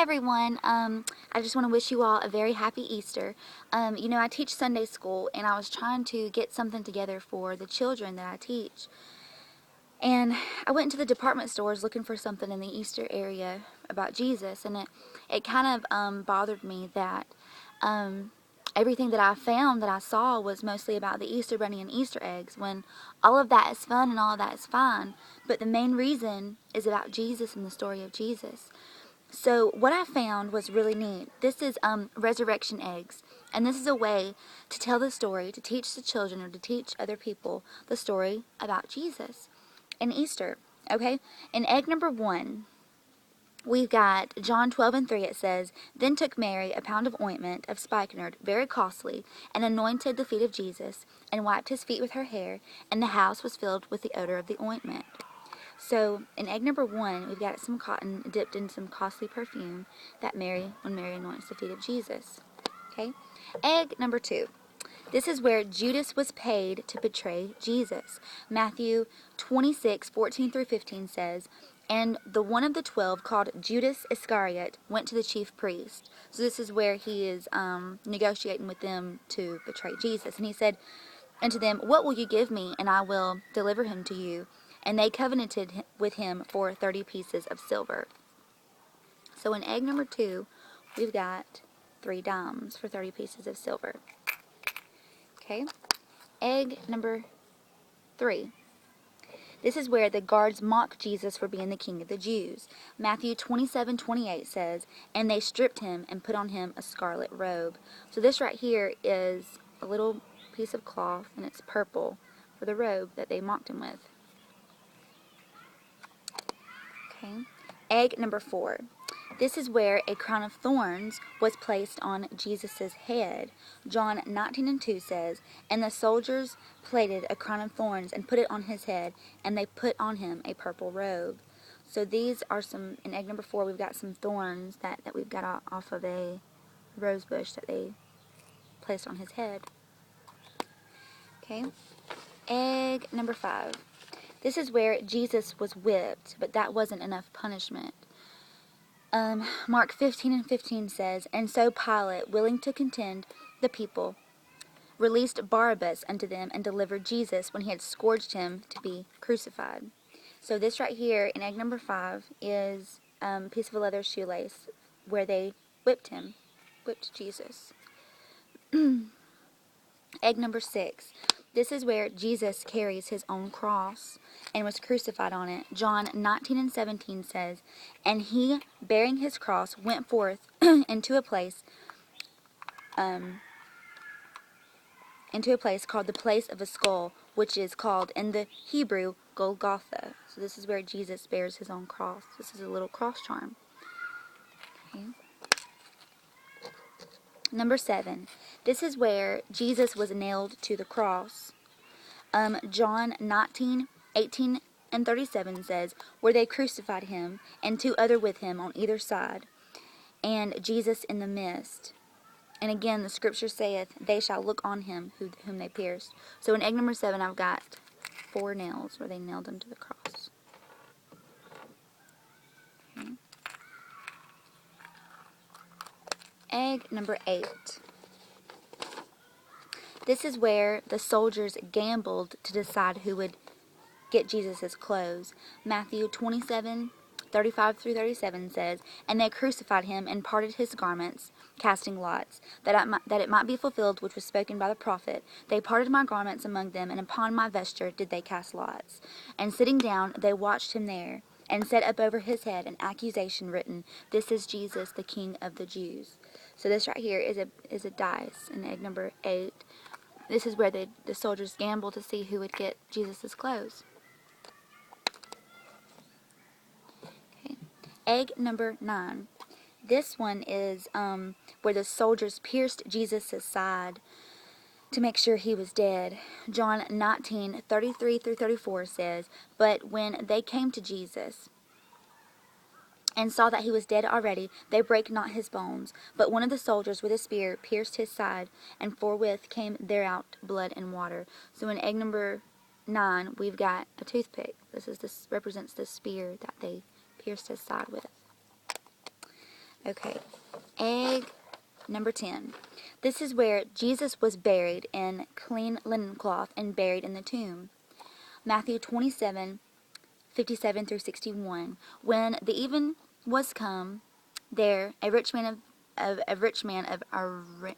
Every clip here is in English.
everyone. I just want to wish you all a very happy Easter. I teach Sunday school, and I was trying to get something together for the children that I teach. And I went into the department stores looking for something in the Easter area about Jesus, and it kind of bothered me that everything that I found, that I saw, was mostly about the Easter Bunny and Easter eggs, when all of that is fun and all of that is fine, but the main reason is about Jesus and the story of Jesus. So what I found was really neat. This is resurrection eggs, and this is a way to tell the story, to teach the children or to teach other people the story about Jesus and Easter. Okay, in egg number 1, we've got John 12:3. It says, "Then took Mary a pound of ointment of spikenard, very costly, and anointed the feet of Jesus, and wiped his feet with her hair, and the house was filled with the odor of the ointment." So in egg number 1, we've got some cotton dipped in some costly perfume when Mary anoints the feet of Jesus. Okay? Egg number 2. This is where Judas was paid to betray Jesus. Matthew 26:14-15 says, "And the one of the 12, called Judas Iscariot, went to the chief priest." So this is where he is negotiating with them to betray Jesus. And he said unto them, "What will you give me, and I will deliver him to you?" And they covenanted with him for 30 pieces of silver. So in egg number 2, we've got 3 dimes for 30 pieces of silver. Okay. Egg number 3. This is where the guards mock Jesus for being the king of the Jews. Matthew 27:28 says, "And they stripped him and put on him a scarlet robe." So this right here is a little piece of cloth, and it's purple for the robe that they mocked him with. Okay. Egg number 4. This is where a crown of thorns was placed on Jesus' head. John 19:2 says, "And the soldiers plaited a crown of thorns and put it on his head, and they put on him a purple robe." So these are some, in egg number 4, we've got some thorns that we've got off of a rose bush that they placed on his head. Okay. Egg number 5. This is where Jesus was whipped, but that wasn't enough punishment. Mark 15:15 says, "And so Pilate, willing to content the people, released Barabbas unto them, and delivered Jesus, when he had scourged him, to be crucified." So this right here in egg number 5 is a piece of a leather shoelace where they whipped Jesus. Egg number 6. This is where Jesus carries his own cross and was crucified on it. John 19:17 says, "And he, bearing his cross, went forth into a place called the place of a skull, which is called in the Hebrew Golgotha." So this is where Jesus bears his own cross. This is a little cross charm. Okay. Number 7. This is where Jesus was nailed to the cross. John 19:18-37 says, "Where they crucified him, and 2 other with him on either side, and Jesus in the midst. And again the scripture saith, They shall look on him whom they pierced." So in egg number 7, I've got 4 nails where they nailed him to the cross. Okay. Egg number 8. This is where the soldiers gambled to decide who would get Jesus' clothes. Matthew 27:35-37 says, "And they crucified him, and parted his garments, casting lots, that it might be fulfilled which was spoken by the prophet. They parted my garments among them, and upon my vesture did they cast lots. And sitting down, they watched him there, and set up over his head an accusation written, This is Jesus, the King of the Jews." So this right here is a dice in egg number 8. This is where the soldiers gamble to see who would get Jesus' clothes. Okay. Egg number 9. This one is where the soldiers pierced Jesus' side to make sure he was dead. John 19:33-34 says, "But when they came to Jesus and saw that he was dead already, they brake not his bones. But one of the soldiers with a spear pierced his side, and forthwith came there out blood and water." So in egg number 9, we've got a toothpick. This represents the spear that they pierced his side with. Okay, egg number 10. This is where Jesus was buried in clean linen cloth and buried in the tomb. Matthew 27:57 through 61. When the even was come, there a rich man of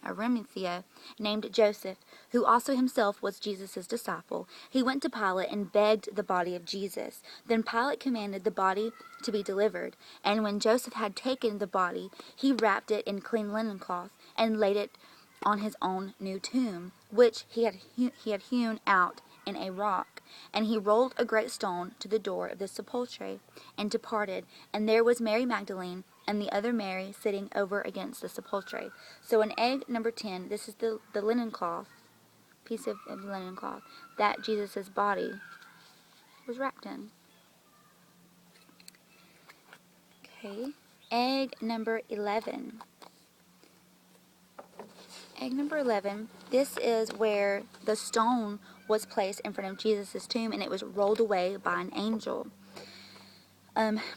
Arimathea named Joseph, who also himself was Jesus' disciple, he went to Pilate and begged the body of Jesus. Then Pilate commanded the body to be delivered. And when Joseph had taken the body, he wrapped it in clean linen cloth and laid it on his own new tomb, which he had hewn out in a rock. And he rolled a great stone to the door of the sepulchre, and departed. And there was Mary Magdalene and the other Mary sitting over against the sepulchre. So in egg number 10, this is the linen cloth, piece of linen cloth, that Jesus' body was wrapped in. Okay, egg number 11. Egg number 11, this is where the stone was placed in front of Jesus' tomb, and it was rolled away by an angel.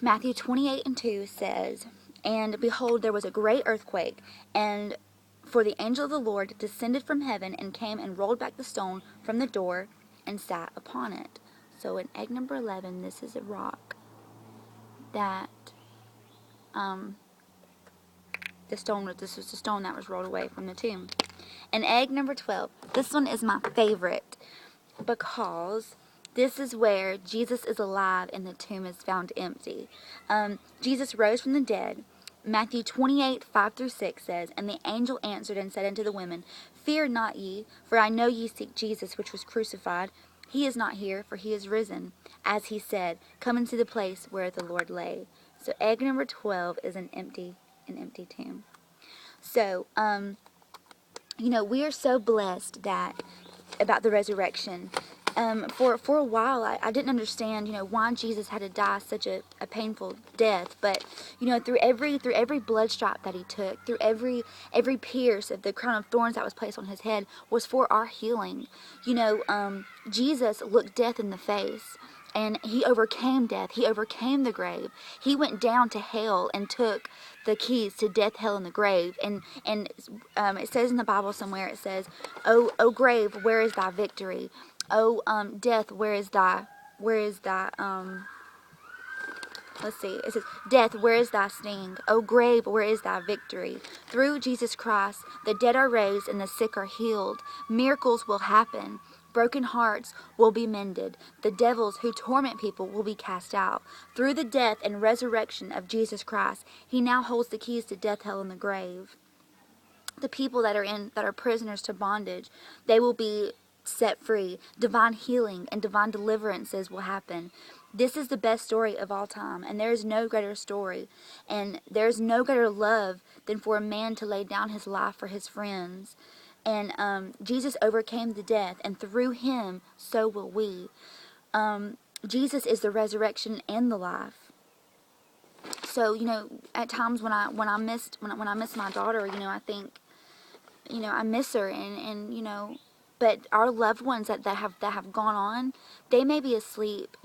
Matthew 28:2 says, And behold, there was a great earthquake, and for the angel of the Lord descended from heaven and came and rolled back the stone from the door and sat upon it. So in egg number 11, this is a rock that, this was the stone that was rolled away from the tomb. And egg number 12, this one is my favorite because this is where Jesus is alive and the tomb is found empty. Jesus rose from the dead. Matthew 28:5 through 6 says, And the angel answered and said unto the women, Fear not ye, for I know ye seek Jesus, which was crucified. He is not here, for he is risen. As he said, Come and see the place where the Lord lay. So egg number 12 is an empty tomb. So, we are so blessed about the resurrection. For a while, I didn't understand, why Jesus had to die such a painful death. But, through every blood stripe that he took, through every pierce of the crown of thorns that was placed on his head was for our healing. Jesus looked death in the face. And he overcame death. He overcame the grave. He went down to hell and took the keys to death, hell, and the grave. And it says in the Bible somewhere, it says, "O grave, where is thy victory? O death, where is thy let's see. It says, Death, where is thy sting? O grave, where is thy victory? Through Jesus Christ, the dead are raised and the sick are healed. Miracles will happen. Broken hearts will be mended. The devils who torment people will be cast out. Through the death and resurrection of Jesus Christ, he now holds the keys to death, hell, and the grave. The people that are prisoners to bondage, they will be set free. Divine healing and divine deliverances will happen. This is the best story of all time, and there is no greater story, and there is no greater love than for a man to lay down his life for his friends. And Jesus overcame the death, and through him, so will we. Jesus is the resurrection and the life. So at times when I miss my daughter, I think, I miss her, and but our loved ones that have gone on, they may be asleep,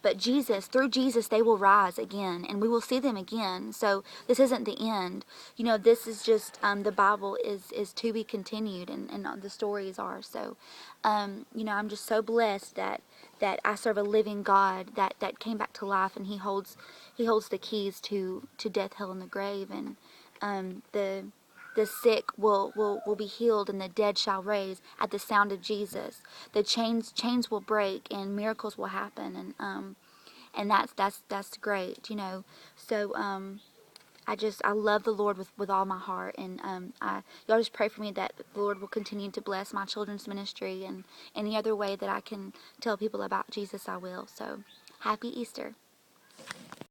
but Jesus, through Jesus, they will rise again, and we will see them again. So this isn't the end. This is just, the Bible is to be continued, and the stories are. So, I'm just so blessed that I serve a living God that came back to life, and He holds the keys to death, hell, and the grave, and the sick will be healed, and the dead shall raise at the sound of Jesus. The chains will break, and miracles will happen, and that's great, So I love the Lord with all my heart, and y'all just pray for me that the Lord will continue to bless my children's ministry, and any other way that I can tell people about Jesus, I will. So happy Easter.